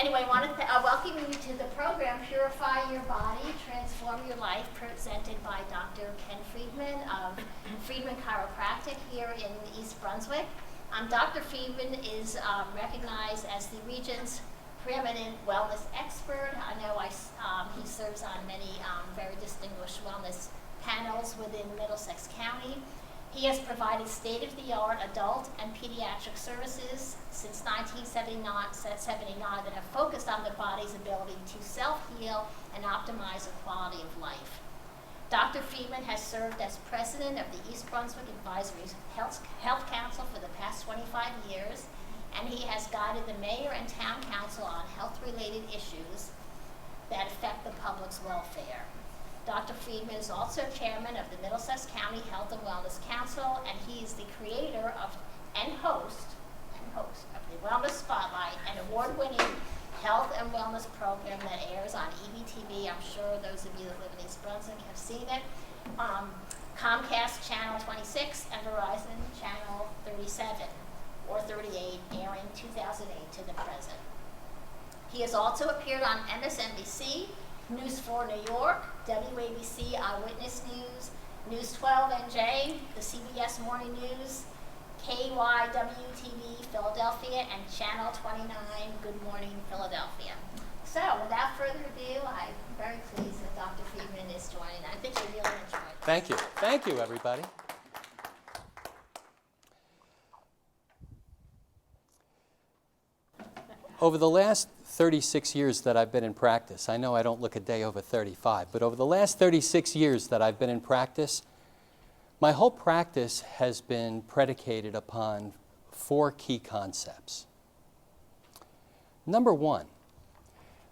Anyway, I want to welcome you to the program, Purify Your Body, Transform Your Life, presented by Dr. Ken Freedman of Freedman Chiropractic here in East Brunswick. Dr. Freedman is recognized as the region's preeminent wellness expert. I know he serves on many very distinguished wellness panels within Middlesex County. He has provided state-of-the-art adult and pediatric services since 1979 that have focused on the body's ability to self-heal and optimize the quality of life. Dr. Freedman has served as president of the East Brunswick Advisory Health Council for the past 25 years, and he has guided the mayor and town council on health-related issues that affect the public's welfare. Dr. Freedman is also chairman of the Middlesex County Health and Wellness Council, and he is the creator and host of the Wellness Spotlight, an award-winning health and wellness program that airs on EBTV. I'm sure those of you that live in East Brunswick have seen it. Comcast Channel 26 and Verizon Channel 37 or 38, airing 2008 to the present. He has also appeared on MSNBC, News 4 New York, WABC Eyewitness News, News 12 NJ, the CBS Morning News, KYWTV Philadelphia, and Channel 29 Good Morning Philadelphia. So without further ado, I'm very pleased that Dr. Freedman is joining. I think you'll really enjoy it. Thank you. Thank you, everybody. Over the last 36 years that I've been in practice, I know I don't look a day over 35, but over the last 36 years that I've been in practice, my whole practice has been predicated upon 4 key concepts. Number 1,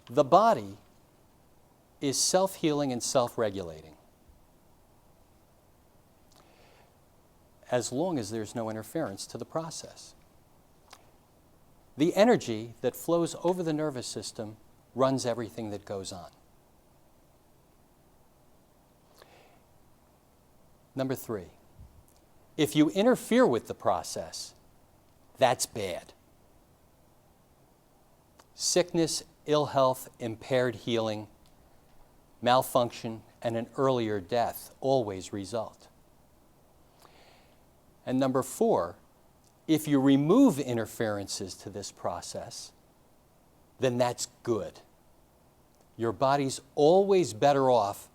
the body is self-healing and self-regulating, as long as there's no interference to the process. The energy that flows over the nervous system runs everything that goes on. Number 3, if you interfere with the process, that's bad. Sickness, ill health, impaired healing, malfunction, and an earlier death always result. And number 4, if you remove interferences to this process, then that's good. Your body's always better off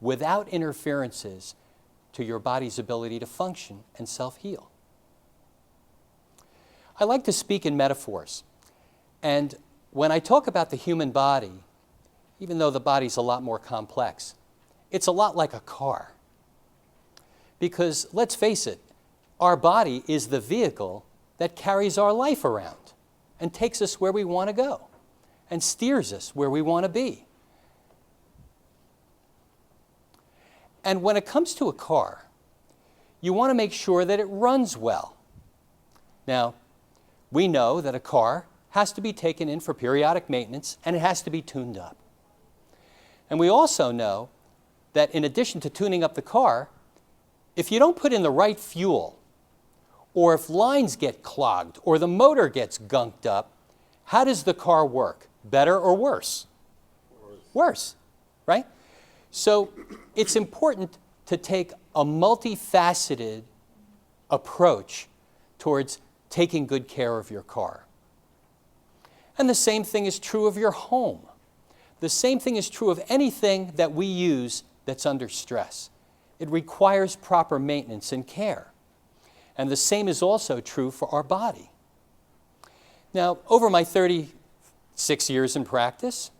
without interferences to your body's ability to function and self-heal. I like to speak in metaphors. And when I talk about the human body, even though the body's a lot more complex, it's a lot like a car. Because let's face it, our body is the vehicle that carries our life around and takes us where we want to go and steers us where we want to be. And when it comes to a car, you want to make sure that it runs well. Now, we know that a car has to be taken in for periodic maintenance and it has to be tuned up. And we also know that in addition to tuning up the car, if you don't put in the right fuel, or if lines get clogged, or the motor gets gunked up, how does the car work? Better or worse? Worse, right? So it's important to take a multifaceted approach towards taking good care of your car. And the same thing is true of your home. The same thing is true of anything that we use that's under stress. It requires proper maintenance and care. And the same is also true for our body. Now, over my 36 years in practice,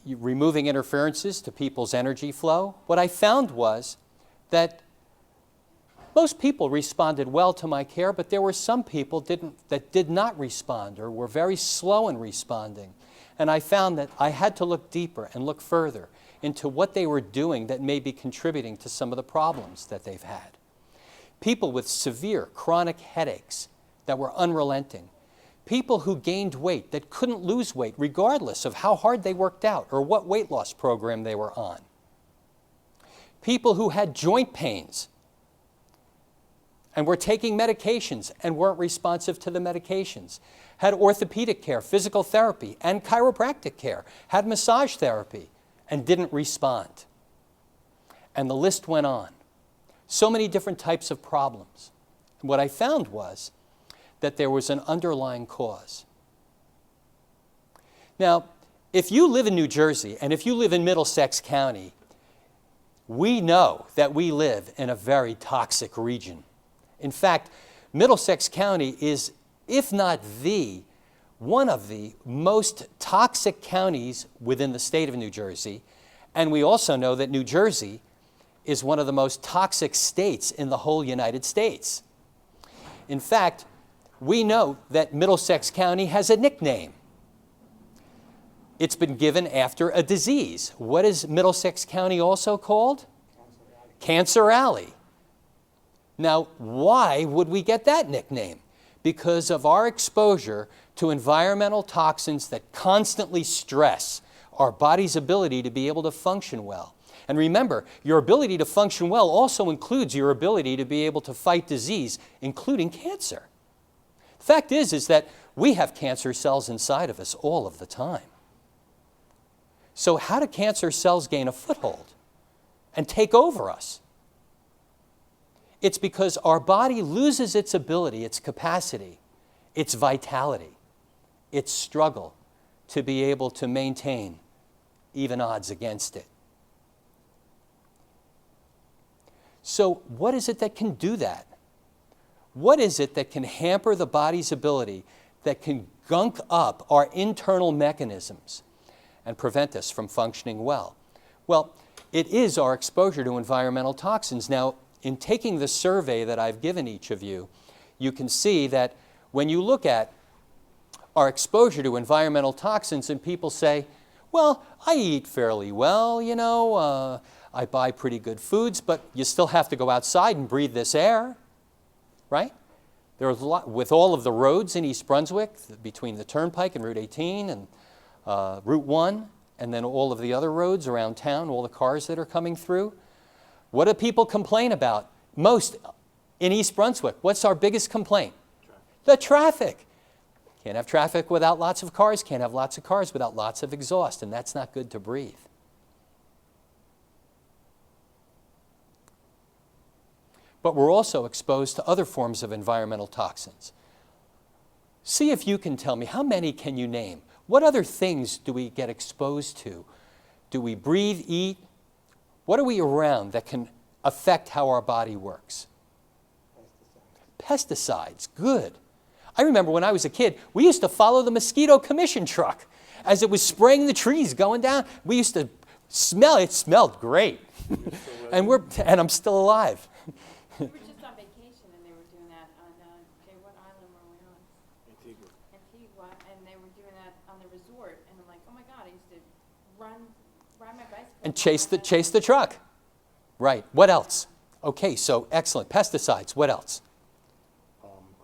removing interferences to people's energy flow, what I found was that most people responded well to my care, but there were some people that did not respond or were very slow in responding. And I found that I had to look deeper and look further into what they were doing that may be contributing to some of the problems that they've had. People with severe chronic headaches that were unrelenting. People who gained weight that couldn't lose weight regardless of how hard they worked out or what weight loss program they were on. People who had joint pains and were taking medications and weren't responsive to the medications, had orthopedic care, physical therapy, and chiropractic care, had massage therapy, and didn't respond. And the list went on. So many different types of problems. And what I found was that there was an underlying cause. Now, if you live in New Jersey, and if you live in Middlesex County, we know that we live in a very toxic region. In fact, Middlesex County is, if not one of the most toxic counties within the state of New Jersey. And we also know that New Jersey is one of the most toxic states in the whole United States. In fact, we know that Middlesex County has a nickname. It's been given after a disease. What is Middlesex County also called? Cancer Alley. Now, why would we get that nickname? Because of our exposure to environmental toxins that constantly stress our body's ability to be able to function well. And remember, your ability to function well also includes your ability to be able to fight disease, including cancer. The fact is that we have cancer cells inside of us all of the time. So how do cancer cells gain a foothold and take over us? It's because our body loses its ability, its capacity, its vitality, its struggle to be able to maintain even odds against it. So what is it that can do that? What is it that can hamper the body's ability, that can gunk up our internal mechanisms and prevent us from functioning well? Well, it is our exposure to environmental toxins. Now, in taking the survey that I've given each of you, you can see that when you look at our exposure to environmental toxins and people say, well, I eat fairly well, you know, I buy pretty good foods, but you still have to go outside and breathe this air, right? There's a lot, with all of the roads in East Brunswick, between the Turnpike and Route 18 and Route 1, and then all of the other roads around town, all the cars that are coming through. What do people complain about most in East Brunswick? What's our biggest complaint? The traffic. Can't have traffic without lots of cars, can't have lots of cars without lots of exhaust, and that's not good to breathe. But we're also exposed to other forms of environmental toxins. See if you can tell me, how many can you name? What other things do we get exposed to? Do we breathe, eat? What are we around that can affect how our body works? Pesticides, good. I remember when I was a kid, we used to follow the mosquito commission truck as it was spraying the trees going down. We used to smell it. It smelled great. And I'm still alive. We were just on vacation and they were doing that on, what island were we on? Antigua, and they were doing that on the resort. And I'm like, oh my God, I used to ride my bicycle. And chase the truck. Right. What else? Okay, so excellent. Pesticides. What else?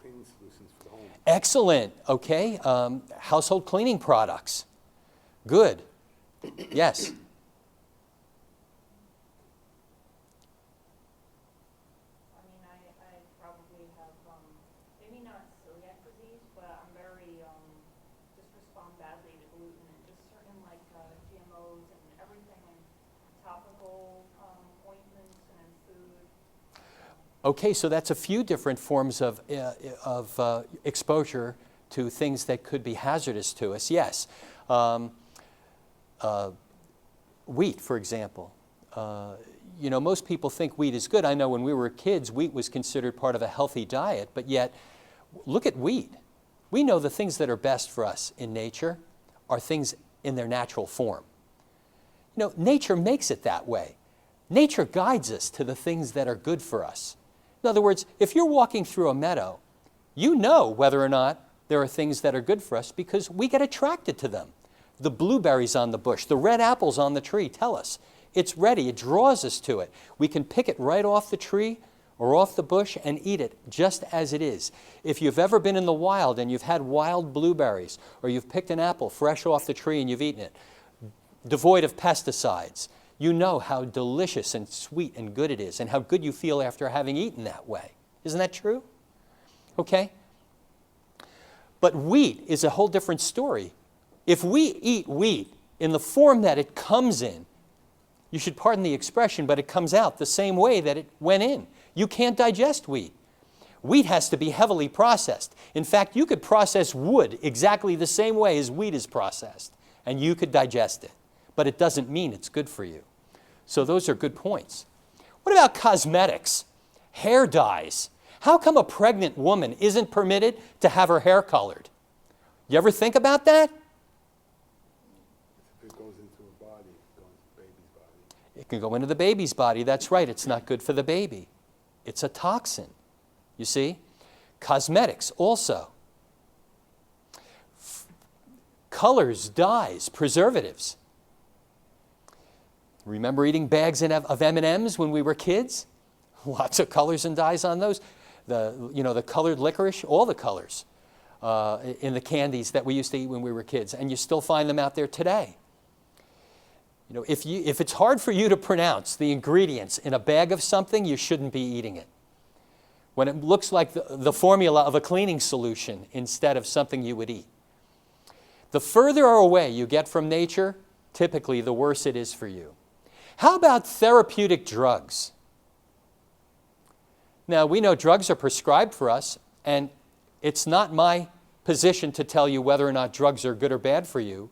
Cleaning solutions for the home. Excellent. Okay. Household cleaning products. Good. Yes. I mean, I probably have, maybe not celiac disease, but I'm very, just respond badly to gluten and just certain like GMOs and everything, and topical ointments and food. Okay, so that's a few different forms of exposure to things that could be hazardous to us. Yes. Wheat, for example. You know, most people think wheat is good. I know when we were kids, wheat was considered part of a healthy diet, but yet, look at wheat. We know the things that are best for us in nature are things in their natural form. You know, nature makes it that way. Nature guides us to the things that are good for us. In other words, if you're walking through a meadow, you know whether or not there are things that are good for us because we get attracted to them. The blueberries on the bush, the red apples on the tree tell us it's ready. It draws us to it. We can pick it right off the tree or off the bush and eat it just as it is. If you've ever been in the wild and you've had wild blueberries, or you've picked an apple fresh off the tree and you've eaten it, devoid of pesticides, you know how delicious and sweet and good it is and how good you feel after having eaten that way. Isn't that true? Okay? But wheat is a whole different story. If we eat wheat in the form that it comes in, you should pardon the expression, but it comes out the same way that it went in. You can't digest wheat. Wheat has to be heavily processed. In fact, you could process wood exactly the same way as wheat is processed, and you could digest it. But it doesn't mean it's good for you. So those are good points. What about cosmetics? Hair dyes. How come a pregnant woman isn't permitted to have her hair colored? You ever think about that? If it goes into a body, it goes into the baby's body. It can go into the baby's body. That's right. It's not good for the baby. It's a toxin. You see? Cosmetics also. Colors, dyes, preservatives. Remember eating bags of M&Ms when we were kids? Lots of colors and dyes on those. The colored licorice, all the colors in the candies that we used to eat when we were kids, and you still find them out there today. You know, if it's hard for you to pronounce the ingredients in a bag of something, you shouldn't be eating it. When it looks like the formula of a cleaning solution instead of something you would eat. The further away you get from nature, typically the worse it is for you. How about therapeutic drugs? Now, we know drugs are prescribed for us, and it's not my position to tell you whether or not drugs are good or bad for you,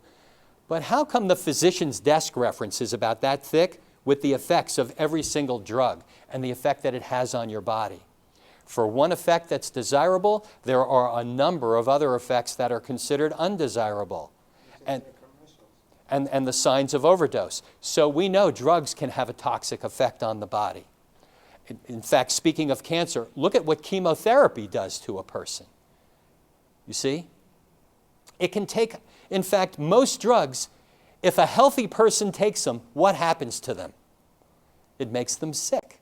but how come the physician's desk reference is about that thick with the effects of every single drug and the effect that it has on your body? For one effect that's desirable, there are a number of other effects that are considered undesirable. And the signs of overdose. So we know drugs can have a toxic effect on the body. In fact, speaking of cancer, look at what chemotherapy does to a person. You see? It can take, in fact, most drugs, if a healthy person takes them, what happens to them? It makes them sick.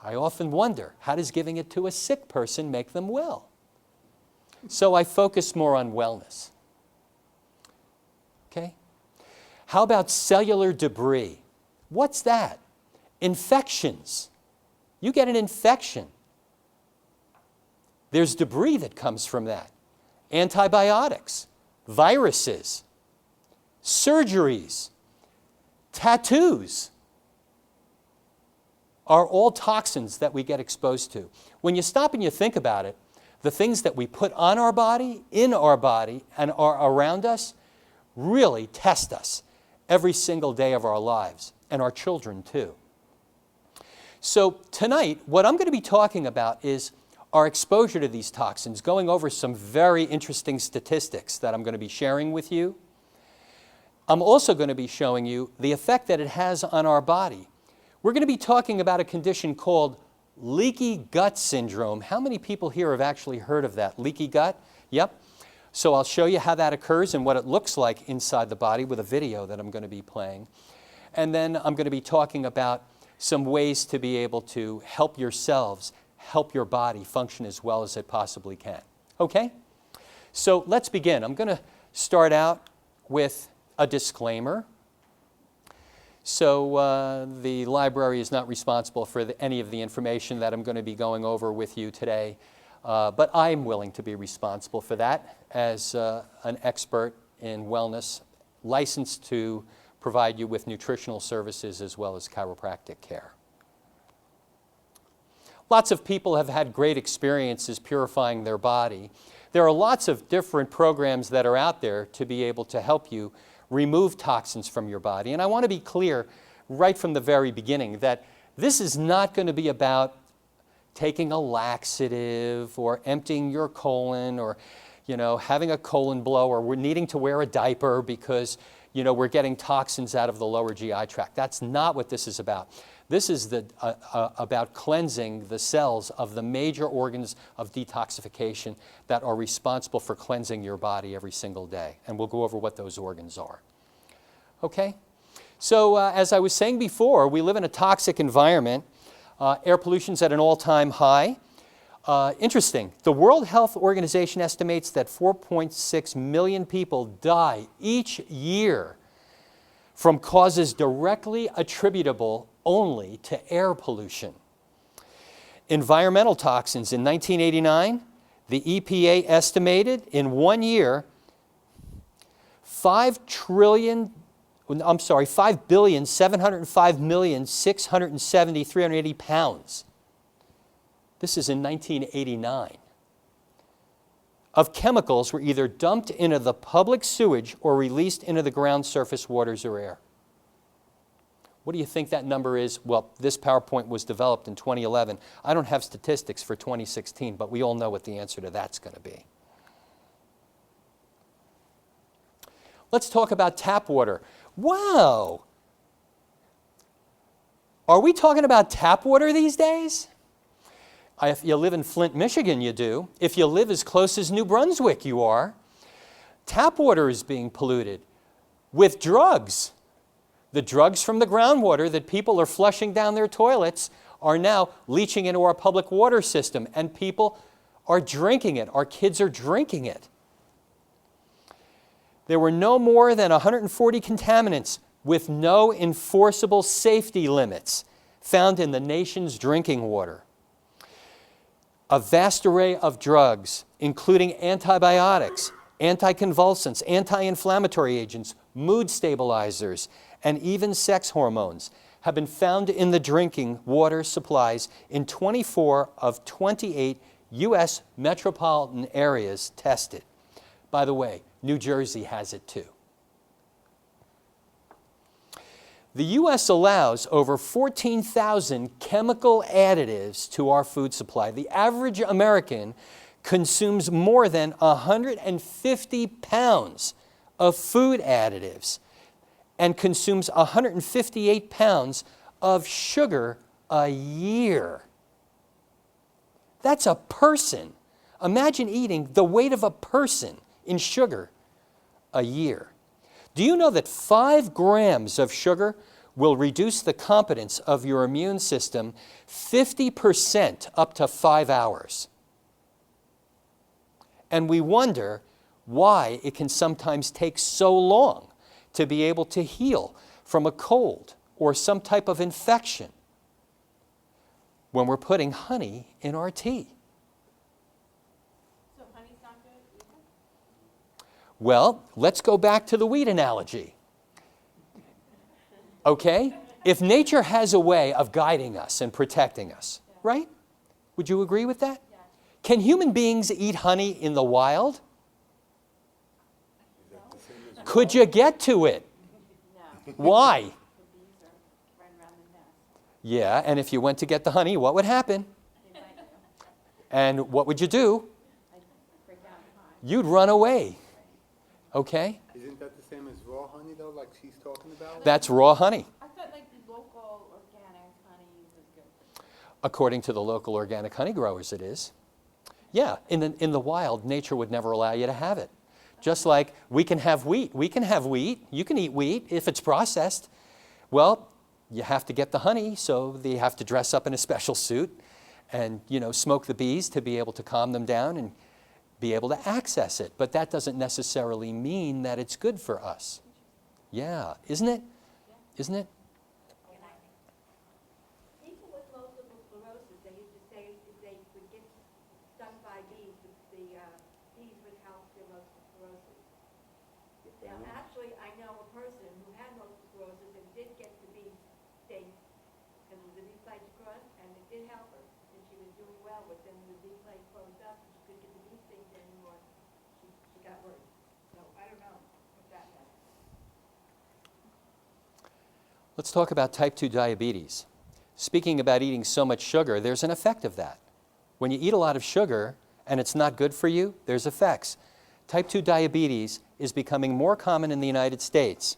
I often wonder, how does giving it to a sick person make them well? So I focus more on wellness. Okay? How about cellular debris? What's that? Infections. You get an infection. There's debris that comes from that. Antibiotics, viruses, surgeries, tattoos are all toxins that we get exposed to. When you stop and you think about it, the things that we put on our body, in our body, and are around us really test us every single day of our lives, and our children too. So tonight, what I'm going to be talking about is our exposure to these toxins, going over some very interesting statistics that I'm going to be sharing with you. I'm also going to be showing you the effect that it has on our body. We're going to be talking about a condition called leaky gut syndrome. How many people here have actually heard of that? Leaky gut? Yep. So I'll show you how that occurs and what it looks like inside the body with a video that I'm going to be playing. And then I'm going to be talking about some ways to be able to help yourselves, help your body function as well as it possibly can. Okay? So let's begin. I'm going to start out with a disclaimer. So the library is not responsible for any of the information that I'm going to be going over with you today, but I'm willing to be responsible for that as an expert in wellness, licensed to provide you with nutritional services as well as chiropractic care. Lots of people have had great experiences purifying their body. There are lots of different programs that are out there to be able to help you remove toxins from your body. And I want to be clear right from the very beginning that this is not going to be about taking a laxative or emptying your colon or, having a colon blow or we're needing to wear a diaper because, we're getting toxins out of the lower GI tract. That's not what this is about. This is about cleansing the cells of the major organs of detoxification that are responsible for cleansing your body every single day. And we'll go over what those organs are. Okay? So as I was saying before, we live in a toxic environment. Air pollution's at an all-time high. Interesting. The World Health Organization estimates that 4.6 million people die each year from causes directly attributable only to air pollution. Environmental toxins in 1989, the EPA estimated in 1 year 5,705,670,380 pounds. This is in 1989. Of chemicals were either dumped into the public sewage or released into the ground surface waters or air. What do you think that number is? Well, this PowerPoint was developed in 2011. I don't have statistics for 2016, but we all know what the answer to that's going to be. Let's talk about tap water. Wow! Are we talking about tap water these days? If you live in Flint, Michigan, you do. If you live as close as New Brunswick, you are. Tap water is being polluted with drugs. The drugs from the groundwater that people are flushing down their toilets are now leaching into our public water system, and people are drinking it. Our kids are drinking it. There were no more than 140 contaminants with no enforceable safety limits found in the nation's drinking water. A vast array of drugs, including antibiotics, anticonvulsants, anti-inflammatory agents, mood stabilizers, and even sex hormones, have been found in the drinking water supplies in 24 of 28 U.S. metropolitan areas tested. By the way, New Jersey has it too. The U.S. allows over 14,000 chemical additives to our food supply. The average American consumes more than 150 pounds of food additives and consumes 158 pounds of sugar a year. That's a person. Imagine eating the weight of a person in sugar a year. Do you know that 5 grams of sugar will reduce the competence of your immune system 50% up to 5 hours? And we wonder why it can sometimes take so long to be able to heal from a cold or some type of infection when we're putting honey in our tea. So honey's not good either? Well, let's go back to the weed analogy. Okay? If nature has a way of guiding us and protecting us, right? Would you agree with that? Yeah. Can human beings eat honey in the wild? Is that the same as Could you get to it? No, Why? the bees are right around the nest. Yeah, and if you went to get the honey, what would happen? They bite you. And what would you do? I break out in hives. You'd run away. Okay? Isn't that the same as raw honey though, like she's talking about? That's raw honey. I thought like the local organic honey was good. According to the local organic honey growers, it is. Yeah, in the wild, nature would never allow you to have it. Just like we can have wheat. We can have wheat. You can eat wheat if it's processed. Well, you have to get the honey, so they have to dress up in a special suit and, smoke the bees to be able to calm them down and be able to access it. But that doesn't necessarily mean that it's good for us. Yeah, isn't it? Isn't it? People with multiple sclerosis, they used to say if they would get stung by bees, the bees would help their multiple sclerosis. Now, actually, I know a person who had multiple sclerosis and did get the bee sting, and the bee plates crushed, and it did help her, and she was doing well, but then the bee plate closed up, and she couldn't get the bee stings anymore. She got worse. So I don't know what that meant. Let's talk about type 2 diabetes. Speaking about eating so much sugar, there's an effect of that. When you eat a lot of sugar and it's not good for you, there's effects. Type 2 diabetes is becoming more common in the United States.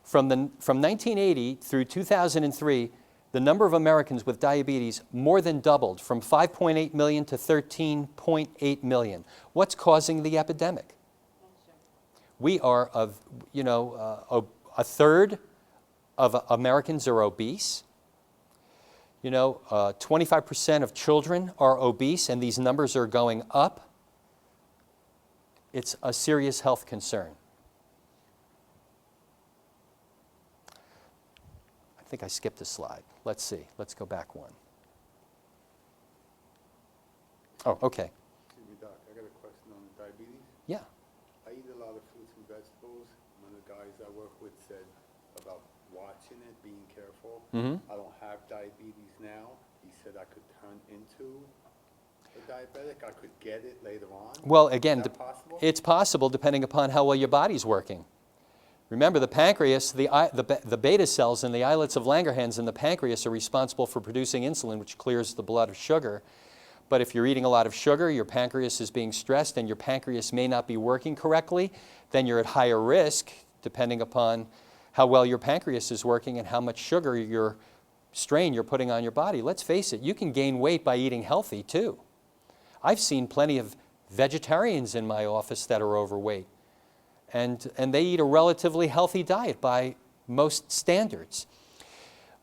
From 1980 through 2003, the number of Americans with diabetes more than doubled from 5.8 million to 13.8 million. What's causing the epidemic? We are, a third of Americans are obese. 25% of children are obese, and these numbers are going up. It's a serious health concern. I think I skipped a slide. Let's see. Let's go back one. Oh, okay. Excuse me, Doc, I got a question on diabetes. Yeah. I eat a lot of fruits and vegetables. One of the guys I work with said about watching it, being careful. Mm-hmm. I don't have diabetes now. He said I could turn into a diabetic. I could get it later on. Well, again, Is that possible? it's possible depending upon how well your body's working. Remember, the pancreas, the beta cells in the islets of Langerhans in the pancreas are responsible for producing insulin, which clears the blood of sugar. But if you're eating a lot of sugar, your pancreas is being stressed, and your pancreas may not be working correctly, then you're at higher risk, depending upon how well your pancreas is working and how much sugar strain you're putting on your body. Let's face it, you can gain weight by eating healthy, too. I've seen plenty of vegetarians in my office that are overweight. And they eat a relatively healthy diet by most standards.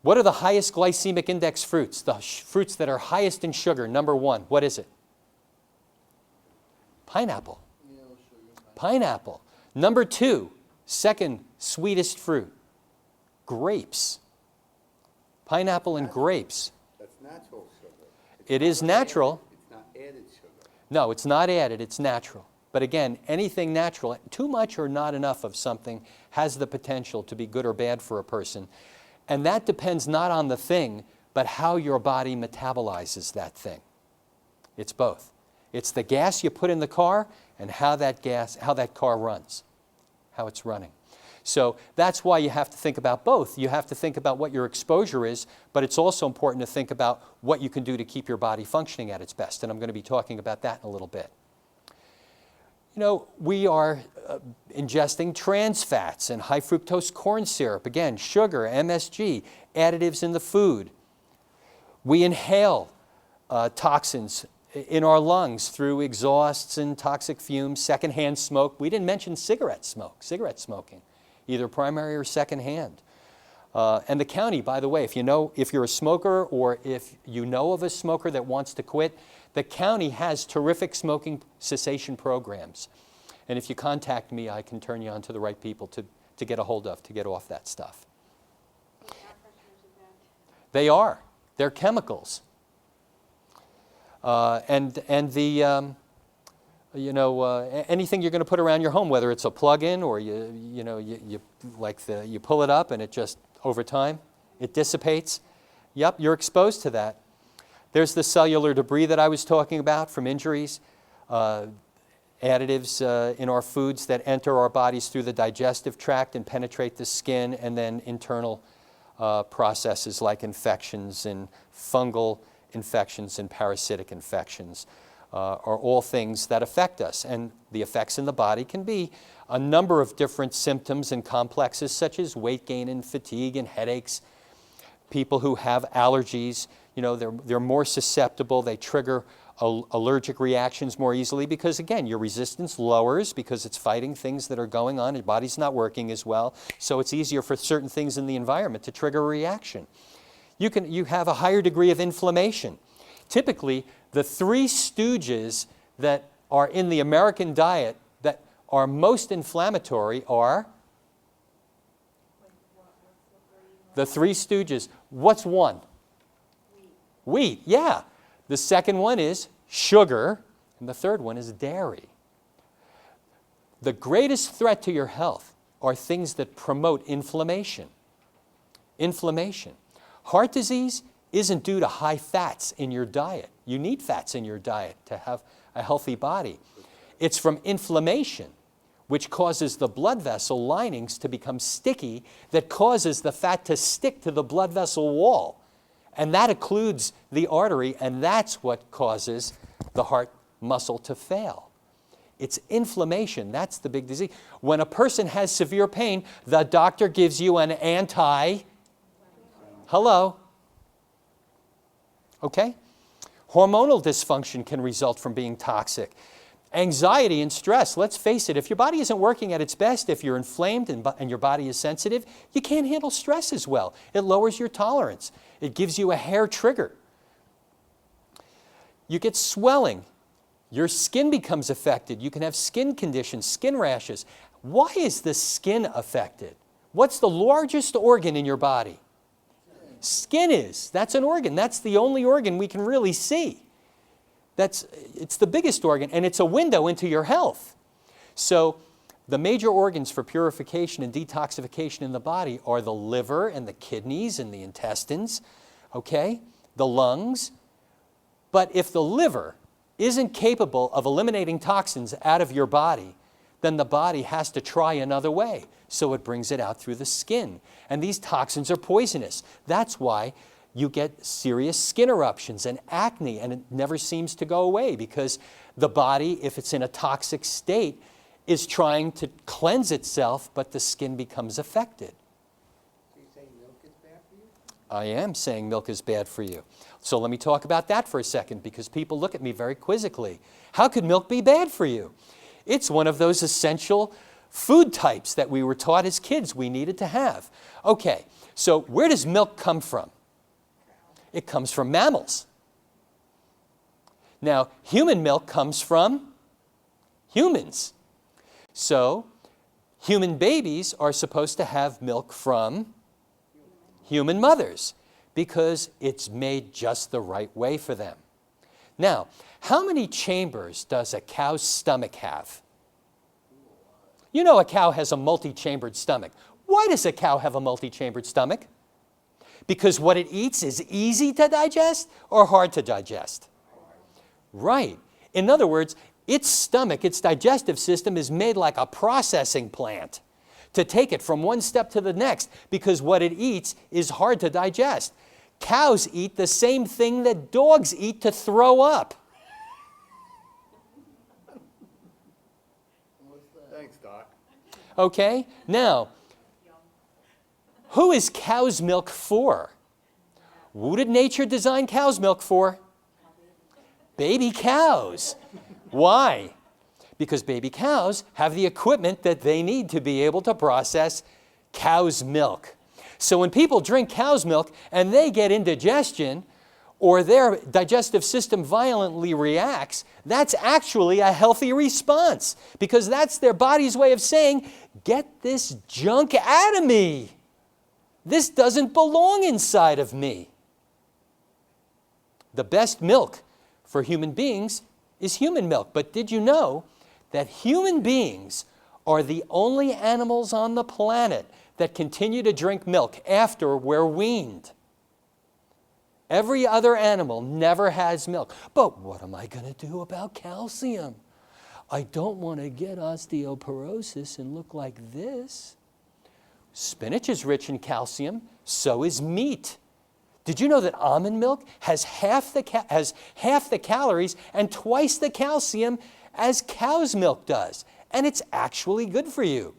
What are the highest glycemic index fruits? The fruits that are highest in sugar, number one, what is it? Pineapple. Pineapple. Number two, second sweetest fruit, grapes. Pineapple and grapes. That's natural sugar. It is natural. It's not added sugar. No, it's not added, it's natural. But again, anything natural, too much or not enough of something has the potential to be good or bad for a person. And that depends not on the thing, but how your body metabolizes that thing. It's both. It's the gas you put in the car and how that car runs, how it's running. So that's why you have to think about both. You have to think about what your exposure is, but it's also important to think about what you can do to keep your body functioning at its best. And I'm going to be talking about that in a little bit. You know, we are ingesting trans fats and high fructose corn syrup, again, sugar, MSG, additives in the food. We inhale toxins in our lungs through exhausts and toxic fumes, secondhand smoke. We didn't mention cigarette smoking, either primary or secondhand. And the county, by the way, if you're a smoker or if you know of a smoker that wants to quit, the county has terrific smoking cessation programs. And if you contact me, I can turn you on to the right people to get a hold of, to get off that stuff. They are. They're chemicals. Anything you're going to put around your home, whether it's a plug-in or you pull it up and it just, over time, it dissipates. Yep, you're exposed to that. There's the cellular debris that I was talking about from injuries, additives in our foods that enter our bodies through the digestive tract and penetrate the skin, and then internal processes like infections and fungal infections and parasitic infections are all things that affect us. And the effects in the body can be a number of different symptoms and complexes such as weight gain and fatigue and headaches. People who have allergies, they're more susceptible. They trigger allergic reactions more easily because, again, your resistance lowers because it's fighting things that are going on. Your body's not working as well. So it's easier for certain things in the environment to trigger a reaction. You have a higher degree of inflammation. Typically, the three stooges that are in the American diet that are most inflammatory are the three stooges. What's one? Wheat, yeah. The second one is sugar, and the third one is dairy. The greatest threat to your health are things that promote inflammation. Inflammation. Heart disease isn't due to high fats in your diet. You need fats in your diet to have a healthy body. It's from inflammation, which causes the blood vessel linings to become sticky, that causes the fat to stick to the blood vessel wall. And that occludes the artery, and that's what causes the heart muscle to fail. It's inflammation. That's the big disease. When a person has severe pain, the doctor gives you an hello. Okay? Hormonal dysfunction can result from being toxic. Anxiety and stress, let's face it, if your body isn't working at its best, if you're inflamed and your body is sensitive, you can't handle stress as well. It lowers your tolerance. It gives you a hair trigger. You get swelling. Your skin becomes affected. You can have skin conditions, skin rashes. Why is the skin affected? What's the largest organ in your body? Skin is. That's an organ. That's the only organ we can really see. It's the biggest organ, and it's a window into your health. So the major organs for purification and detoxification in the body are the liver and the kidneys and the intestines, okay, the lungs. But if the liver isn't capable of eliminating toxins out of your body, then the body has to try another way. So it brings it out through the skin. And these toxins are poisonous. That's why you get serious skin eruptions and acne, and it never seems to go away, because the body, if it's in a toxic state, is trying to cleanse itself, but the skin becomes affected. So you're saying milk is bad for you? I am saying milk is bad for you. So let me talk about that for a second, because people look at me very quizzically. How could milk be bad for you? It's one of those essential food types that we were taught as kids we needed to have. Okay, so where does milk come from? It comes from mammals. Now, human milk comes from humans. So, human babies are supposed to have milk from human mothers because it's made just the right way for them. Now, how many chambers does a cow's stomach have? You know a cow has a multi-chambered stomach. Why does a cow have a multi-chambered stomach? Because what it eats is easy to digest or hard to digest? Right. In other words, its stomach, its digestive system is made like a processing plant to take it from one step to the next, because what it eats is hard to digest. Cows eat the same thing that dogs eat to throw up. Thanks, Doc. Okay? Now, who is cow's milk for? Who did nature design cow's milk for? Baby cows. Why? Because baby cows have the equipment that they need to be able to process cow's milk. So when people drink cow's milk and they get indigestion, or their digestive system violently reacts, that's actually a healthy response, because that's their body's way of saying, get this junk out of me. This doesn't belong inside of me. The best milk for human beings is human milk. But did you know that human beings are the only animals on the planet that continue to drink milk after we're weaned? Every other animal never has milk. But what am I going to do about calcium? I don't want to get osteoporosis and look like this. Spinach is rich in calcium, so is meat. Did you know that almond milk has half the calories and twice the calcium as cow's milk does? And it's actually good for you.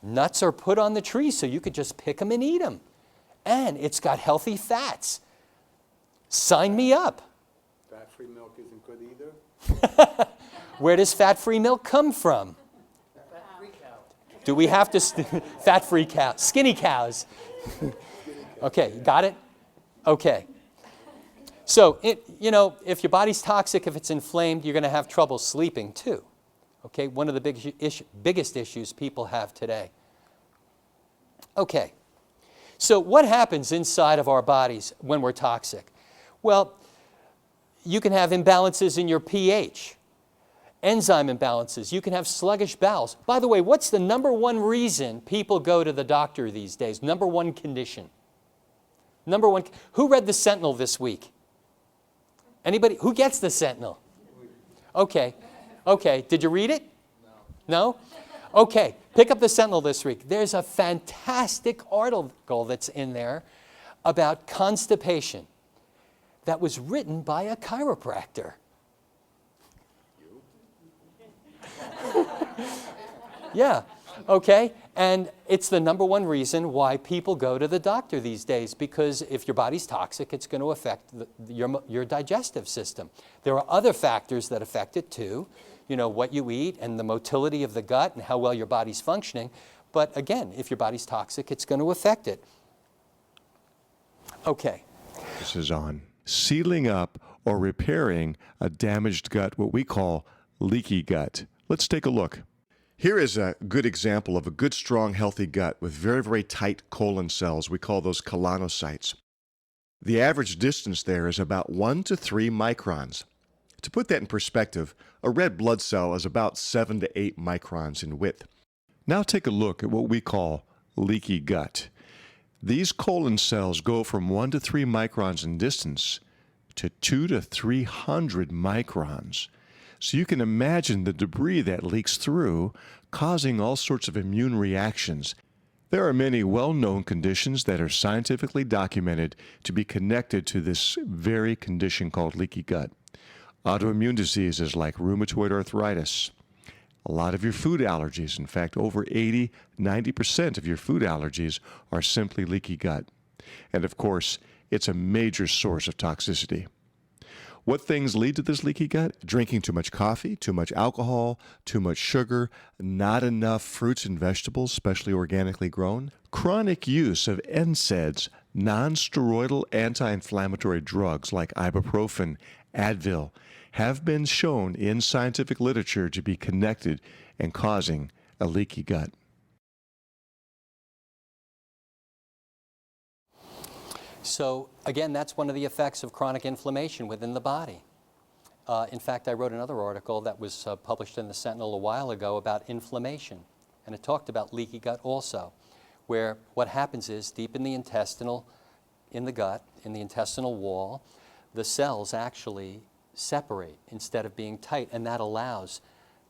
Nuts are put on the tree so you could just pick them and eat them. And it's got healthy fats. Sign me up. Fat-free milk isn't good either? Where does fat-free milk come from? Fat-free cow. Do we have to, fat-free cows, skinny cows. Okay, got it? Okay. So, if your body's toxic, if it's inflamed, you're going to have trouble sleeping too. Okay, one of the biggest issues people have today. Okay, so what happens inside of our bodies when we're toxic? Well, you can have imbalances in your pH, enzyme imbalances. You can have sluggish bowels. By the way, what's the number one reason people go to the doctor these days? Number one condition. Number one. Who read the Sentinel this week? Anybody? Who gets the Sentinel? Okay. Okay. Did you read it? No. No? Okay. Pick up the Sentinel this week. There's a fantastic article that's in there about constipation that was written by a chiropractor. Yeah, okay, and it's the number one reason why people go to the doctor these days, because if your body's toxic, it's going to affect your digestive system. There are other factors that affect it too, what you eat and the motility of the gut and how well your body's functioning, but again, if your body's toxic, it's going to affect it. Okay. This is on sealing up or repairing a damaged gut, what we call leaky gut. Let's take a look. Here is a good example of a good, strong, healthy gut with very, very tight colon cells. We call those colonocytes. The average distance there is about 1 to 3 microns. To put that in perspective, a red blood cell is about 7 to 8 microns in width. Now take a look at what we call leaky gut. These colon cells go from 1 to 3 microns in distance to 2 to 300 microns. So you can imagine the debris that leaks through, causing all sorts of immune reactions. There are many well-known conditions that are scientifically documented to be connected to this very condition called leaky gut. Autoimmune diseases like rheumatoid arthritis, a lot of your food allergies, in fact, over 80–90% of your food allergies are simply leaky gut. And of course, it's a major source of toxicity. What things lead to this leaky gut? Drinking too much coffee, too much alcohol, too much sugar, not enough fruits and vegetables, especially organically grown. Chronic use of NSAIDs, non-steroidal anti-inflammatory drugs like ibuprofen, Advil, have been shown in scientific literature to be connected and causing a leaky gut. So again, that's one of the effects of chronic inflammation within the body. In fact, I wrote another article that was published in the Sentinel a while ago about inflammation, and it talked about leaky gut also, where what happens is deep in the intestinal wall, the cells actually separate instead of being tight, and that allows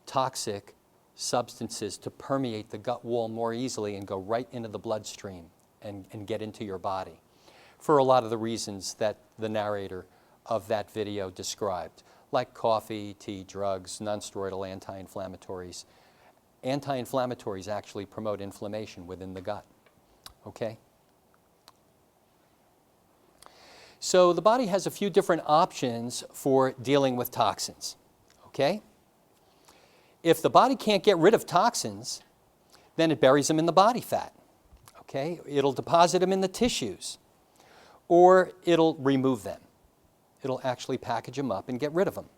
toxic substances to permeate the gut wall more easily and go right into the bloodstream and get into your body, for a lot of the reasons that the narrator of that video described, like coffee, tea, drugs, non-steroidal anti-inflammatories. Anti-inflammatories actually promote inflammation within the gut, okay? So the body has a few different options for dealing with toxins, okay? If the body can't get rid of toxins, then it buries them in the body fat, okay? It'll deposit them in the tissues, or it'll remove them. It'll actually package them up and get rid of them.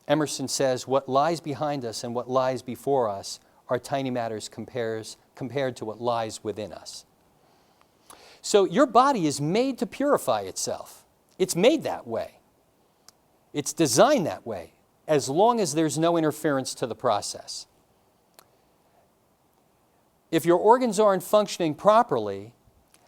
Emerson says, what lies behind us and what lies before us are tiny matters compared to what lies within us. So your body is made to purify itself. It's made that way. It's designed that way, as long as there's no interference to the process. If your organs aren't functioning properly,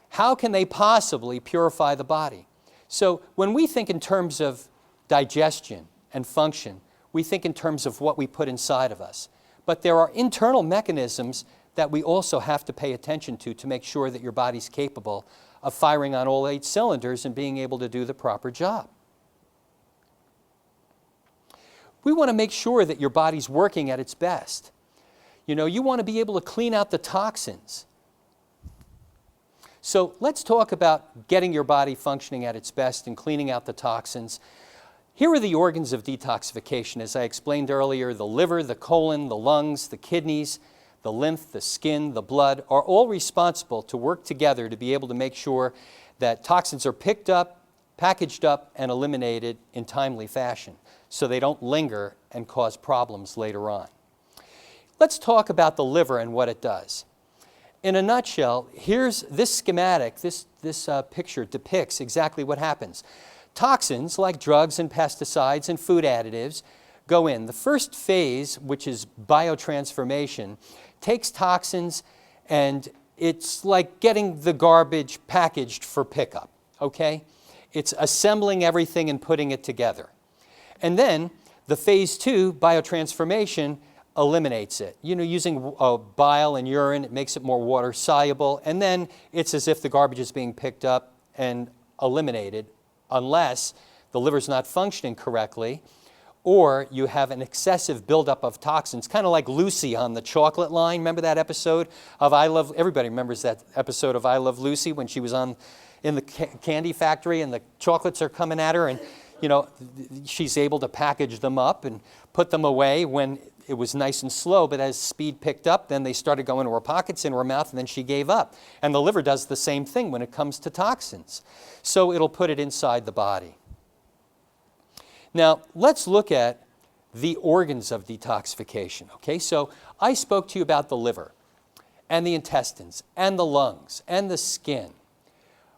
how can they possibly purify the body? So when we think in terms of digestion and function, we think in terms of what we put inside of us. But there are internal mechanisms that we also have to pay attention to make sure that your body's capable of firing on all 8 cylinders and being able to do the proper job. We want to make sure that your body's working at its best. You know, you want to be able to clean out the toxins. So let's talk about getting your body functioning at its best and cleaning out the toxins. Here are the organs of detoxification. As I explained earlier, the liver, the colon, the lungs, the kidneys, the lymph, the skin, the blood are all responsible to work together to be able to make sure that toxins are picked up, packaged up, and eliminated in timely fashion so they don't linger and cause problems later on. Let's talk about the liver and what it does. In a nutshell, here's this schematic, this picture depicts exactly what happens. Toxins, like drugs and pesticides and food additives, go in. The first phase, which is biotransformation, takes toxins and it's like getting the garbage packaged for pickup, okay? It's assembling everything and putting it together. And then the phase 2, biotransformation, eliminates it. You know, using bile and urine, it makes it more water soluble, and then it's as if the garbage is being picked up and eliminated unless the liver's not functioning correctly or you have an excessive buildup of toxins, kind of like Lucy on the chocolate line. Remember that episode of everybody remembers that episode of I Love Lucy when she was in the candy factory and the chocolates are coming at her and, you know, she's able to package them up and put them away when it was nice and slow, but as speed picked up, then they started going to her pockets, into her mouth, and then she gave up. And the liver does the same thing when it comes to toxins. So it'll put it inside the body. Now, let's look at the organs of detoxification, okay? So I spoke to you about the liver and the intestines and the lungs and the skin.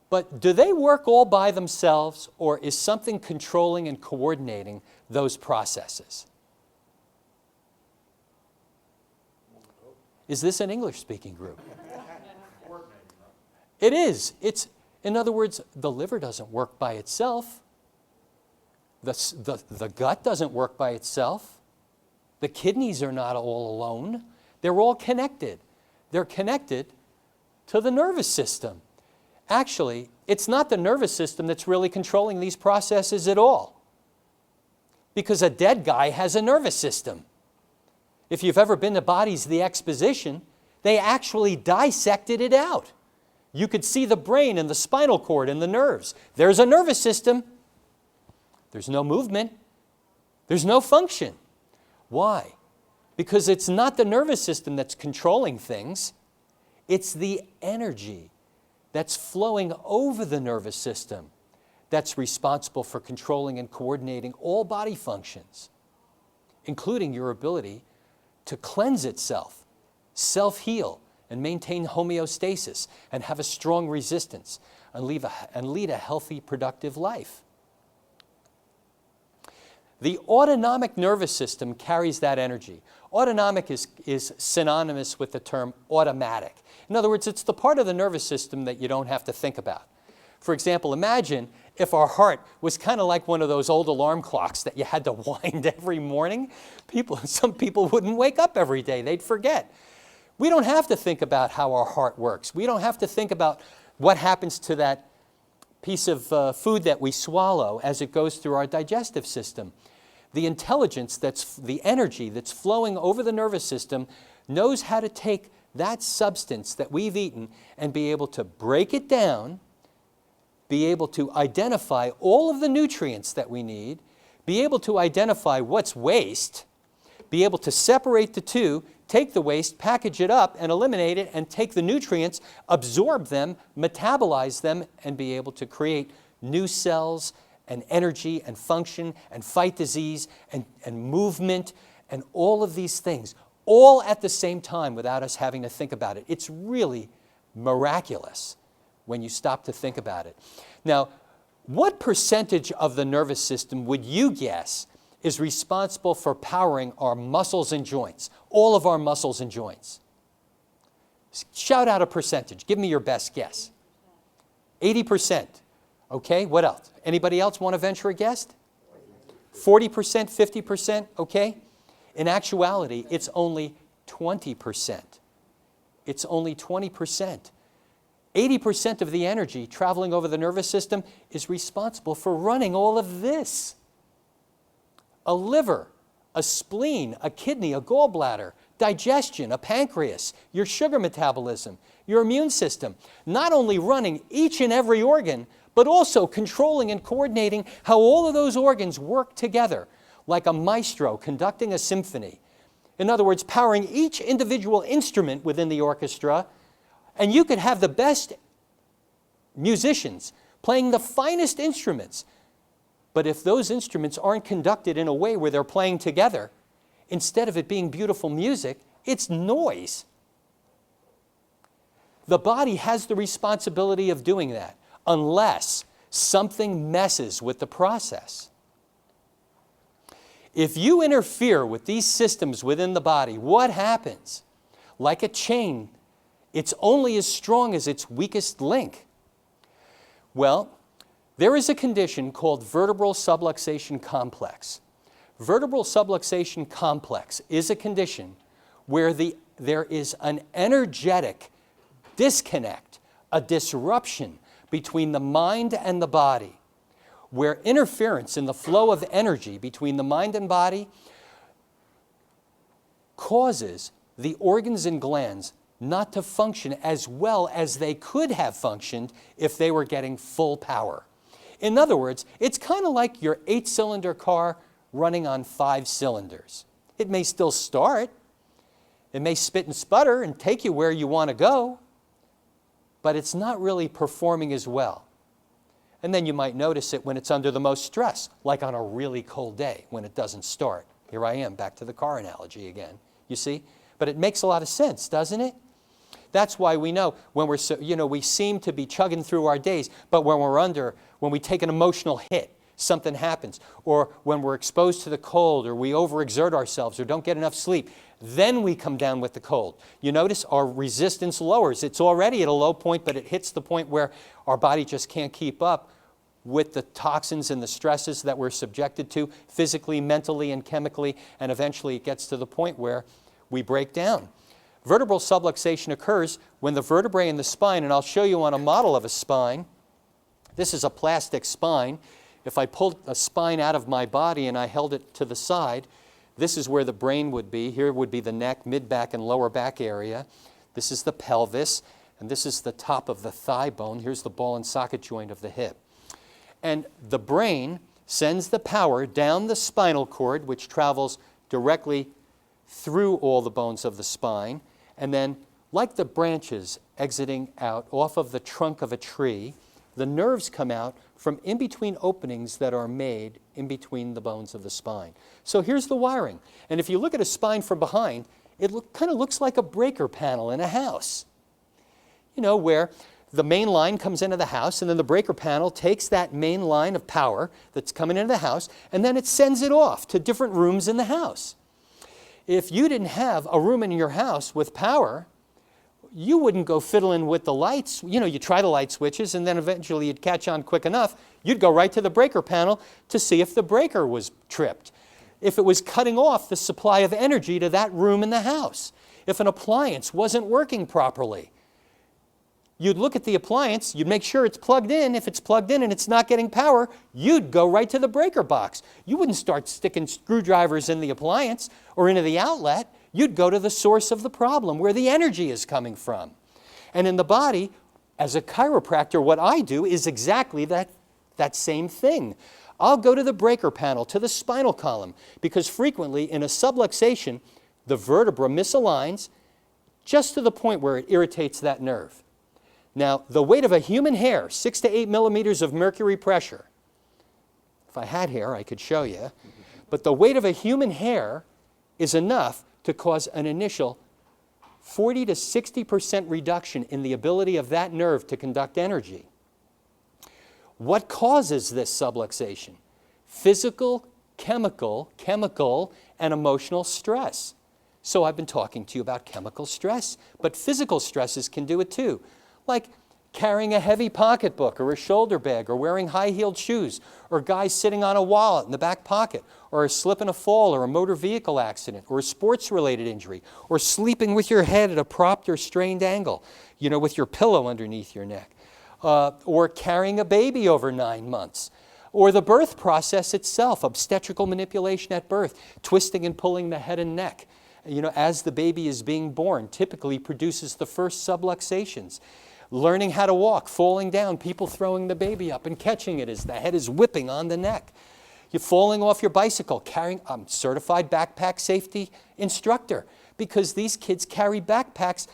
But do they work all by themselves, or is something controlling and coordinating those processes? Is this an English-speaking group? It is. In other words, the liver doesn't work by itself. The gut doesn't work by itself. The kidneys are not all alone. They're all connected. They're connected to the nervous system. Actually, it's not the nervous system that's really controlling these processes at all, because a dead guy has a nervous system. If you've ever been to Bodies of the Exposition, they actually dissected it out. You could see the brain and the spinal cord and the nerves. There's a nervous system. There's no movement. There's no function. Why? Because it's not the nervous system that's controlling things. It's the energy that's flowing over the nervous system that's responsible for controlling and coordinating all body functions, including your ability to cleanse itself, self-heal, and maintain homeostasis, and have a strong resistance, and lead a healthy, productive life. The autonomic nervous system carries that energy. Autonomic is synonymous with the term automatic. In other words, it's the part of the nervous system that you don't have to think about. For example, imagine if our heart was kind of like one of those old alarm clocks that you had to wind every morning. Some people wouldn't wake up every day. They'd forget. We don't have to think about how our heart works. We don't have to think about what happens to that piece of food that we swallow as it goes through our digestive system. The intelligence, the energy that's flowing over the nervous system knows how to take that substance that we've eaten and be able to break it down, be able to identify all of the nutrients that we need, be able to identify what's waste, be able to separate the two, take the waste, package it up, and eliminate it, and take the nutrients, absorb them, metabolize them, and be able to create new cells and energy and function and fight disease and movement and all of these things, all at the same time without us having to think about it. It's really miraculous when you stop to think about it. Now, what percentage of the nervous system would you guess is responsible for powering our muscles and joints, all of our muscles and joints? Shout out a percentage. Give me your best guess. 80%. Okay, what else? Anybody else want to venture a guess? 40%, 50%, okay? In actuality, it's only 20%. It's only 20%. 80% of the energy traveling over the nervous system is responsible for running all of this. A liver, a spleen, a kidney, a gallbladder, digestion, a pancreas, your sugar metabolism, your immune system, not only running each and every organ, but also controlling and coordinating how all of those organs work together, like a maestro conducting a symphony. In other words, powering each individual instrument within the orchestra, and you could have the best musicians playing the finest instruments, but if those instruments aren't conducted in a way where they're playing together, instead of it being beautiful music, it's noise. The body has the responsibility of doing that, unless something messes with the process. If you interfere with these systems within the body, what happens? Like a chain, it's only as strong as its weakest link. Well, there is a condition called vertebral subluxation complex. Vertebral subluxation complex is a condition where there is an energetic disconnect, a disruption between the mind and the body, where interference in the flow of energy between the mind and body causes the organs and glands not to function as well as they could have functioned if they were getting full power. In other words, it's kind of like your 8-cylinder car running on 5 cylinders. It may still start, it may spit and sputter and take you where you want to go, but it's not really performing as well. And then you might notice it when it's under the most stress, like on a really cold day when it doesn't start. Here I am, back to the car analogy again, you see? But it makes a lot of sense, doesn't it? That's why we know when we're, we seem to be chugging through our days, but when we take an emotional hit, something happens, or when we're exposed to the cold, or we overexert ourselves, or don't get enough sleep, then we come down with the cold. You notice our resistance lowers. It's already at a low point, but it hits the point where our body just can't keep up with the toxins and the stresses that we're subjected to physically, mentally, and chemically, and eventually it gets to the point where we break down. Vertebral subluxation occurs when the vertebrae in the spine, and I'll show you on a model of a spine. This is a plastic spine. If I pulled a spine out of my body and I held it to the side, this is where the brain would be. Here would be the neck, mid-back, and lower back area. This is the pelvis, and this is the top of the thigh bone. Here's the ball and socket joint of the hip. And the brain sends the power down the spinal cord, which travels directly through all the bones of the spine, and then, like the branches exiting out off of the trunk of a tree, the nerves come out from in between openings that are made in between the bones of the spine. So here's the wiring. And if you look at a spine from behind, it kind of looks like a breaker panel in a house. Where the main line comes into the house, and then the breaker panel takes that main line of power that's coming into the house, and then it sends it off to different rooms in the house. If you didn't have a room in your house with power, you wouldn't go fiddling with the lights. You try the light switches, and then eventually you'd catch on quick enough. You'd go right to the breaker panel to see if the breaker was tripped, if it was cutting off the supply of energy to that room in the house, if an appliance wasn't working properly. You'd look at the appliance, you'd make sure it's plugged in. If it's plugged in and it's not getting power, you'd go right to the breaker box. You wouldn't start sticking screwdrivers in the appliance or into the outlet. You'd go to the source of the problem, where the energy is coming from. And in the body, as a chiropractor, what I do is exactly that same thing. I'll go to the breaker panel, to the spinal column, because frequently in a subluxation, the vertebra misaligns just to the point where it irritates that nerve. Now, the weight of a human hair, 6 to 8 millimeters of mercury pressure. If I had hair, I could show you. But the weight of a human hair is enough to cause an initial 40 to 60% reduction in the ability of that nerve to conduct energy. What causes this subluxation? Physical, chemical, and emotional stress. So I've been talking to you about chemical stress, but physical stresses can do it too. Like carrying a heavy pocketbook or a shoulder bag, or wearing high-heeled shoes, or guys sitting on a wallet in the back pocket, or a slip and a fall, or a motor vehicle accident, or a sports-related injury, or sleeping with your head at a propped or strained angle, with your pillow underneath your neck, or carrying a baby over 9 months, or the birth process itself, obstetrical manipulation at birth, twisting and pulling the head and neck, as the baby is being born, typically produces the first subluxations. Learning how to walk, falling down, people throwing the baby up and catching it as the head is whipping on the neck. You're falling off your bicycle, I'm certified backpack safety instructor, because these kids carry backpacks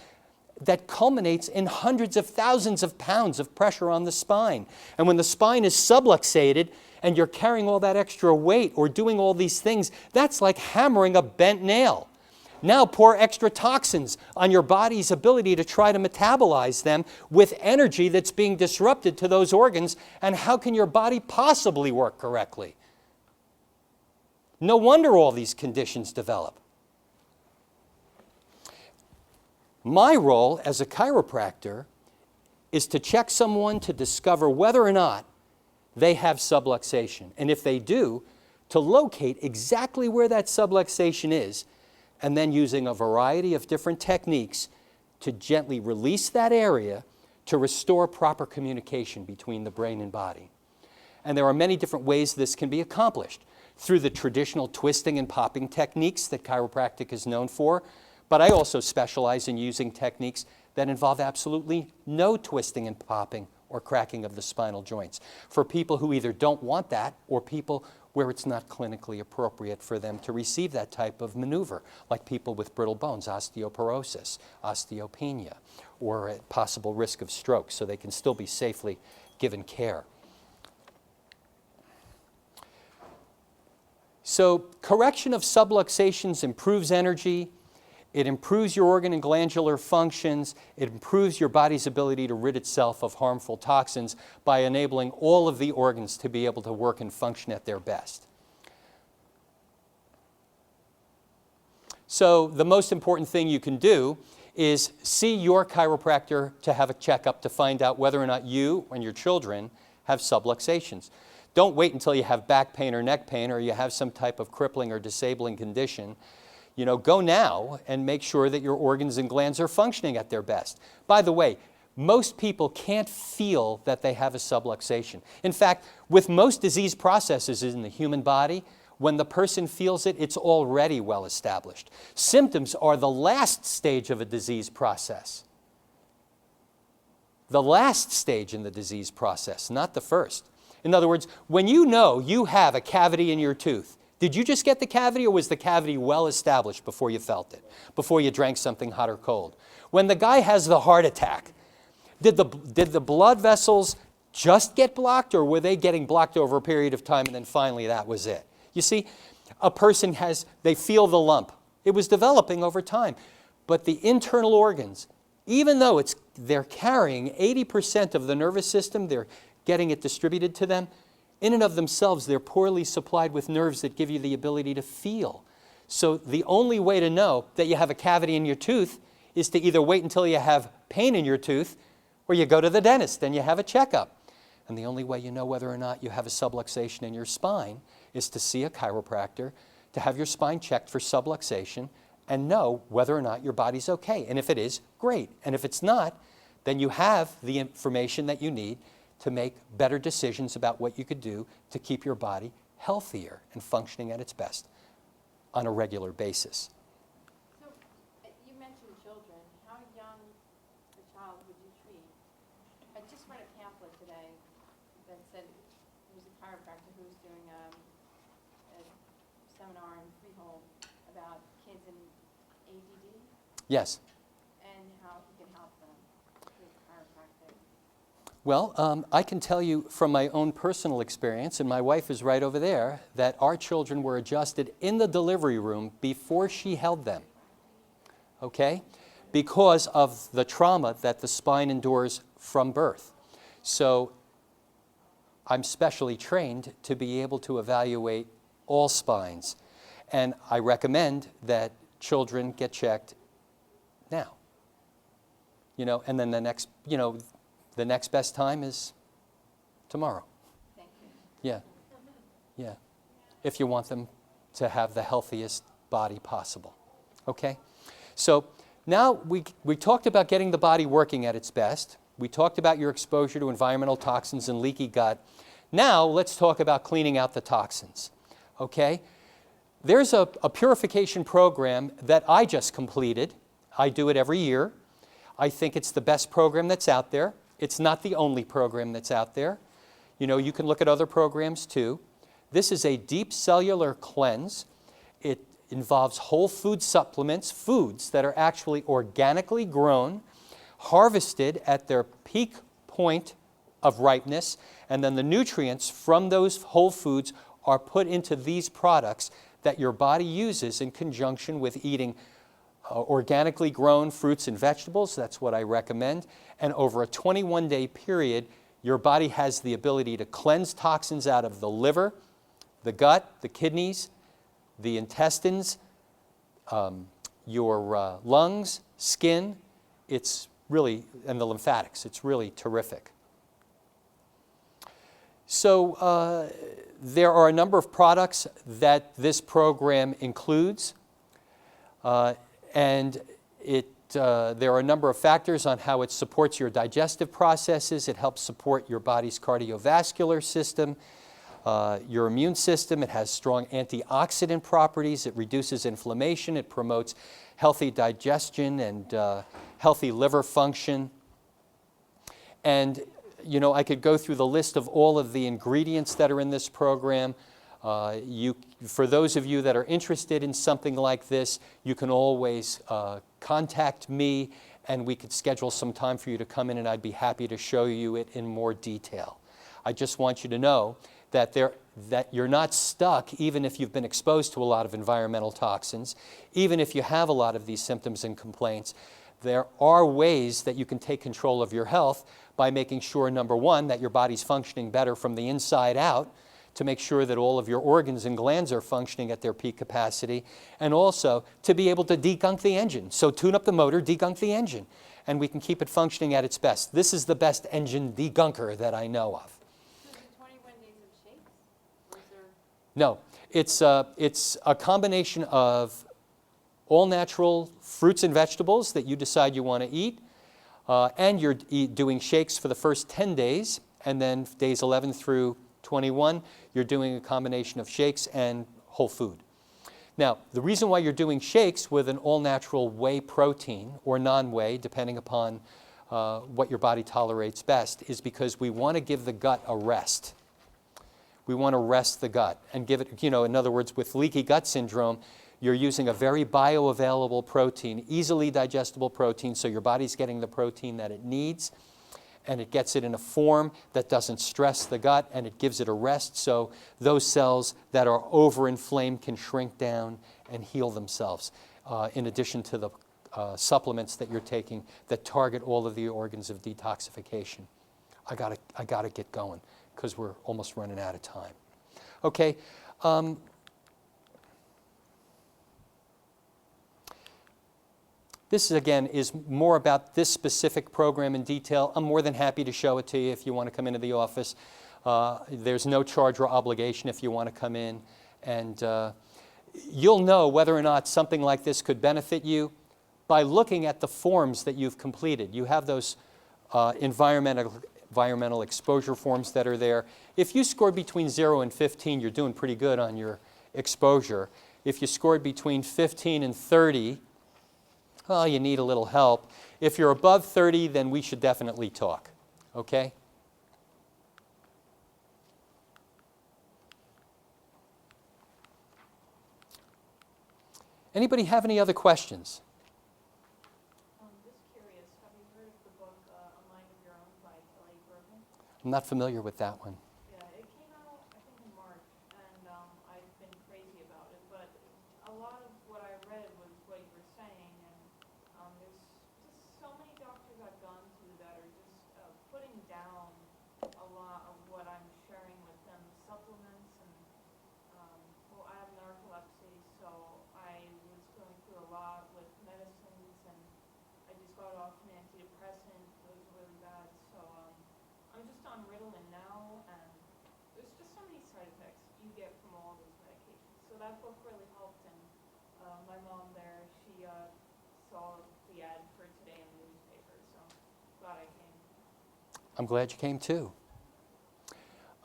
that culminates in hundreds of thousands of pounds of pressure on the spine. And when the spine is subluxated and you're carrying all that extra weight or doing all these things, that's like hammering a bent nail. Now pour extra toxins on your body's ability to try to metabolize them with energy that's being disrupted to those organs, and how can your body possibly work correctly? No wonder all these conditions develop. My role as a chiropractor is to check someone to discover whether or not they have subluxation, and if they do, to locate exactly where that subluxation is, and then using a variety of different techniques to gently release that area to restore proper communication between the brain and body. And there are many different ways this can be accomplished. Through the traditional twisting and popping techniques that chiropractic is known for, but I also specialize in using techniques that involve absolutely no twisting and popping or cracking of the spinal joints, for people who either don't want that or people where it's not clinically appropriate for them to receive that type of maneuver, like people with brittle bones, osteoporosis, osteopenia, or a possible risk of stroke, so they can still be safely given care. So correction of subluxations improves energy. It improves your organ and glandular functions. It improves your body's ability to rid itself of harmful toxins by enabling all of the organs to be able to work and function at their best. So the most important thing you can do is see your chiropractor to have a checkup to find out whether or not you and your children have subluxations. Don't wait until you have back pain or neck pain or you have some type of crippling or disabling condition. You know, go now and make sure that your organs and glands are functioning at their best. By the way, most people can't feel that they have a subluxation. In fact, with most disease processes in the human body, when the person feels it, it's already well established. Symptoms are the last stage of a disease process. The last stage in the disease process, not the first. In other words, when you know you have a cavity in your tooth, did you just get the cavity or was the cavity well established before you felt it, before you drank something hot or cold? When the guy has the heart attack, did the blood vessels just get blocked or were they getting blocked over a period of time and then finally that was it? You see, a person they feel the lump. It was developing over time. But the internal organs, even though they're carrying 80% of the nervous system, they're getting it distributed to them, in and of themselves, they're poorly supplied with nerves that give you the ability to feel. So the only way to know that you have a cavity in your tooth is to either wait until you have pain in your tooth or you go to the dentist and you have a checkup. And the only way you know whether or not you have a subluxation in your spine is to see a chiropractor, to have your spine checked for subluxation and know whether or not your body's okay. And if it is, great. And if it's not, then you have the information that you need to make better decisions about what you could do to keep your body healthier and functioning at its best on a regular basis. So, you mentioned children. How young a child would you treat? I just read a pamphlet today that said there was a chiropractor who was doing a seminar in Freehold about kids in ADD Yes. and how he can help them with chiropractic. Well, I can tell you from my own personal experience, and my wife is right over there, that our children were adjusted in the delivery room before she held them, okay? Because of the trauma that the spine endures from birth. So I'm specially trained to be able to evaluate all spines. And I recommend that children get checked now. You know, and then the next best time is tomorrow. Thank you. Yeah, yeah. If you want them to have the healthiest body possible. Okay? So now we talked about getting the body working at its best. We talked about your exposure to environmental toxins and leaky gut. Now let's talk about cleaning out the toxins. Okay? There's a purification program that I just completed. I do it every year. I think it's the best program that's out there. It's not the only program that's out there. You know, you can look at other programs too. This is a deep cellular cleanse. It involves whole food supplements, foods that are actually organically grown, harvested at their peak point of ripeness, and then the nutrients from those whole foods are put into these products that your body uses in conjunction with eating organically grown fruits and vegetables. That's what I recommend. And over a 21-day period, your body has the ability to cleanse toxins out of the liver, the gut, the kidneys, the intestines, your lungs, skin. It's really, and the lymphatics. It's really terrific. So there are a number of products that this program includes. And there are a number of factors on how it supports your digestive processes. It helps support your body's cardiovascular system, your immune system. It has strong antioxidant properties. It reduces inflammation. It promotes healthy digestion and healthy liver function. And, you know, I could go through the list of all of the ingredients that are in this program. For those of you that are interested in something like this, you can always contact me and we could schedule some time for you to come in and I'd be happy to show you it in more detail. I just want you to know that that you're not stuck even if you've been exposed to a lot of environmental toxins, even if you have a lot of these symptoms and complaints. There are ways that you can take control of your health by making sure, number one, that your body's functioning better from the inside out, to make sure that all of your organs and glands are functioning at their peak capacity, and also to be able to degunk the engine. So tune up the motor, degunk the engine, and we can keep it functioning at its best. This is the best engine degunker that I know of. So the 21 days of shakes? Or is there... No, it's a combination of all natural fruits and vegetables that you decide you want to eat, and you're doing shakes for the first 10 days, and then days 11 through 21, you're doing a combination of shakes and whole food. Now, the reason why you're doing shakes with an all-natural whey protein, or non-whey, depending upon what your body tolerates best, is because we want to give the gut a rest. We want to rest the gut and give it, in other words, with leaky gut syndrome, you're using a very bioavailable protein, easily digestible protein, so your body's getting the protein that it needs, and it gets it in a form that doesn't stress the gut, and it gives it a rest, so those cells that are overinflamed can shrink down and heal themselves, in addition to the supplements that you're taking that target all of the organs of detoxification. I gotta get going, because we're almost running out of time. Okay. This, again, is more about this specific program in detail. I'm more than happy to show it to you if you want to come into the office. There's no charge or obligation if you want to come in. And you'll know whether or not something like this could benefit you by looking at the forms that you've completed. You have those environmental exposure forms that are there. If you scored between 0 and 15, you're doing pretty good on your exposure. If you scored between 15 and 30, well, you need a little help. If you're above 30, then we should definitely talk, okay? Anybody have any other questions? Just curious, have you heard of the book, A Mind of Your Own by Kelly Bergman? I'm not familiar with that one. Yeah, it came out, I think, in March, and I've been crazy about it, but a lot of what I read was what you were saying, and there's just so many doctors I've gone to that are just putting down a lot of what I'm sharing with them, supplements, and, well, I have narcolepsy, so I was going through a lot with medicines, and I just got off an antidepressant, it was really bad, so I'm just on Ritalin now, and there's just so many side effects you get from all those medications. So that book really helped, and my mom there, she saw the ad for today in the newspaper, so glad I came. I'm glad you came too.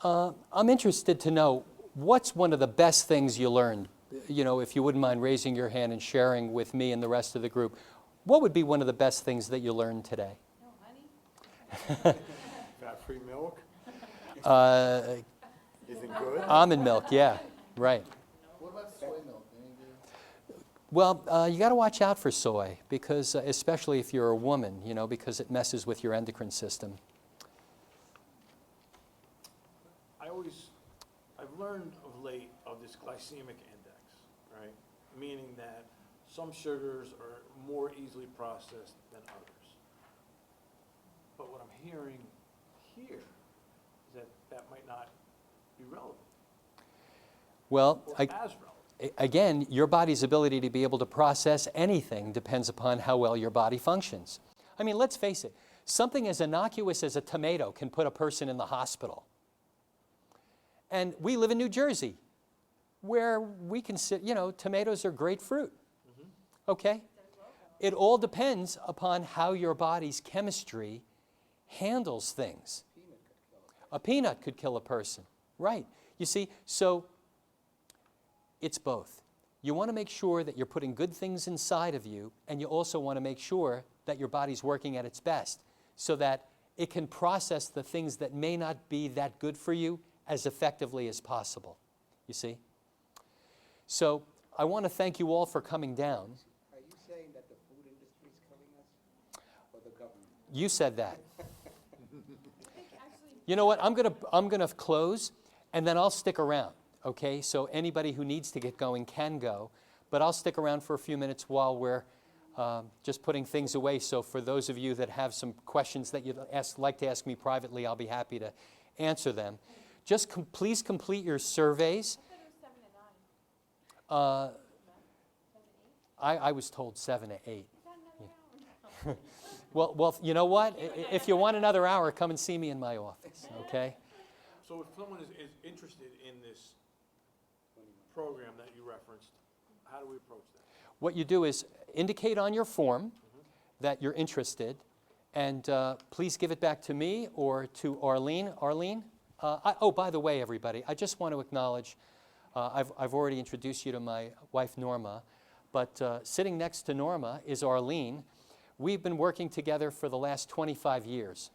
I'm interested to know, what's one of the best things you learned? If you wouldn't mind raising your hand and sharing with me and the rest of the group, what would be one of the best things that you learned today? No honey? Fat-free milk Uh, isn't good? Almond milk, yeah, right. What about soy milk? Any good? Well, you got to watch out for soy, because especially if you're a woman, because it messes with your endocrine system. I've learned of late of this glycemic index, right? Meaning that some sugars are more easily processed than others. But what I'm hearing here is that that might not be relevant, Well, or as relevant. again, your body's ability to be able to process anything depends upon how well your body functions. I mean, let's face it, something as innocuous as a tomato can put a person in the hospital. And we live in New Jersey, where we can sit, tomatoes are great fruit, okay? It all depends upon how your body's chemistry handles things. A peanut could kill a person, right? You see, so it's both. You want to make sure that you're putting good things inside of you, and you also want to make sure that your body's working at its best so that it can process the things that may not be that good for you as effectively as possible, you see? So I want to thank you all for coming down. Are you saying that the food industry is killing us, or the government? You said that. I think actually, You know what? I'm gonna close, And then I'll stick around, okay? So anybody who needs to get going can go, but I'll stick around for a few minutes while we're just putting things away. So for those of you that have some questions that you'd like to ask me privately, I'll be happy to answer them. Just please complete your surveys. I thought it was 7 to 9. 7 to 8? I was told 7 to 8. You got another hour. Well, you know what? If you want another hour, come and see me in my office, okay? So if someone is interested in this program that you referenced, how do we approach that? What you do is indicate on your form that you're interested, and please give it back to me or to Arlene. Arlene? Oh, by the way, everybody, I just want to acknowledge, I've already introduced you to my wife, Norma, but sitting next to Norma is Arlene. We've been working together for the last 25 years,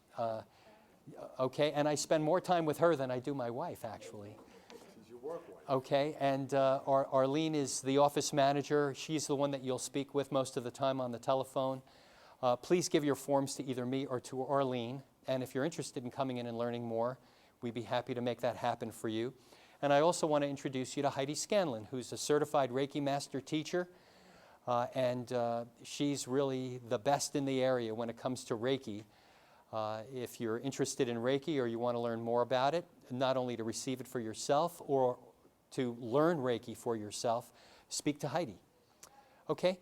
okay? And I spend more time with her than I do my wife, actually. She's your work wife. Okay, and Arlene is the office manager. She's the one that you'll speak with most of the time on the telephone. Please give your forms to either me or to Arlene. And if you're interested in coming in and learning more, we'd be happy to make that happen for you. And I also want to introduce you to Heidi Scanlon, who's a certified Reiki master teacher. And she's really the best in the area when it comes to Reiki. If you're interested in Reiki or you want to learn more about it, not only to receive it for yourself or to learn Reiki for yourself, speak to Heidi. Okay?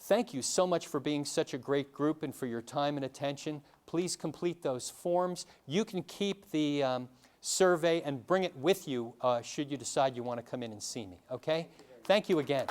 Thank you so much for being such a great group and for your time and attention. Please complete those forms. You can keep the survey and bring it with you should you decide you want to come in and see me. Okay? Thank you again.